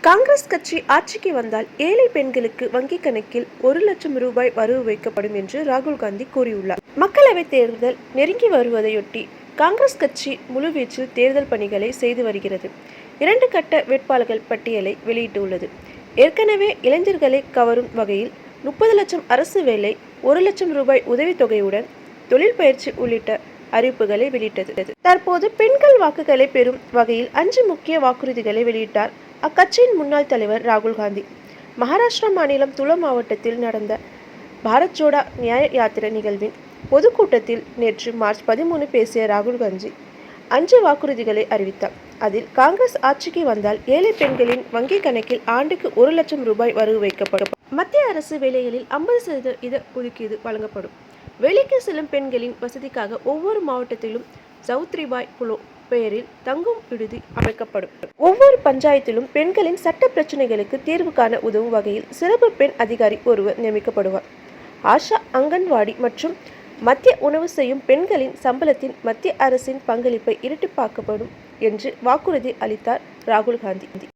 காங்கிரஸ் கட்சி ஆட்சிக்கு வந்தால் ஏழை பெண்களுக்கு வங்கிக் கணக்கில் 1,00,000 ரூபாய் வரவு வைக்கப்படும் என்று ராகுல் காந்தி கூறியுள்ளார். மக்களவைத் தேர்தல் நெருங்கி வருவதையொட்டி காங்கிரஸ் கட்சி முழுவீச்சில் தேர்தல் பணிகளை செய்து வருகிறது. 2 கட்ட வேட்பாளர்கள் பட்டியலை வெளியிட்டுள்ளது. ஏற்கனவே இளைஞர்களை கவரும் வகையில் 30 லட்சம் அரசு வேலை, 1,00,000 ரூபாய் உதவித்தொகையுடன் தொழில் பயிற்சி உள்ளிட்ட அறிவிப்புகளை வெளியிட்டது. தற்போது பெண்கள் வாக்குகளை பெறும் வகையில் 5 முக்கிய வாக்குறுதிகளை வெளியிட்டார் அக்கட்சியின் முன்னாள் தலைவர் ராகுல் காந்தி. மகாராஷ்டிரா மாநிலம் துலா மாவட்டத்தில் நடந்த பாரத் ஜோடோ நியாய யாத்திரை நிகழ்வின் பொதுக்கூட்டத்தில் நேற்று மார்ச் 13 பேசிய ராகுல் காந்தி 5 வாக்குறுதிகளை அறிவித்தார். அதில் காங்கிரஸ் ஆட்சிக்கு வந்தால் ஏழை பெண்களின் வங்கிக் கணக்கில் ஆண்டுக்கு 1,00,000 ரூபாய் வரவு வைக்கப்படும். மத்திய அரசு வேலைகளில் 50% ஒதுக்கீடு வழங்கப்படும். வேலைக்கு செல்லும் பெண்களின் வசதிக்காக ஒவ்வொரு மாவட்டத்திலும் சௌத்ரிபாய் புலோ பெயரில் தங்கும் விடுதி அமைக்கப்படும். ஒவ்வொரு பஞ்சாயத்திலும் பெண்களின் சட்ட பிரச்சனைகளுக்கு தீர்வு காண உதவும் வகையில் சிறப்பு பெண் அதிகாரி ஒருவர் நியமிக்கப்படுவார். ஆஷா, அங்கன்வாடி மற்றும் மத்திய உணவு செய்யும் பெண்களின் சம்பளத்தின் மத்திய அரசின் பங்களிப்பை இரட்டிப்பாக்கப்படும் என்று வாக்குறுதி அளித்தார் ராகுல் காந்தி.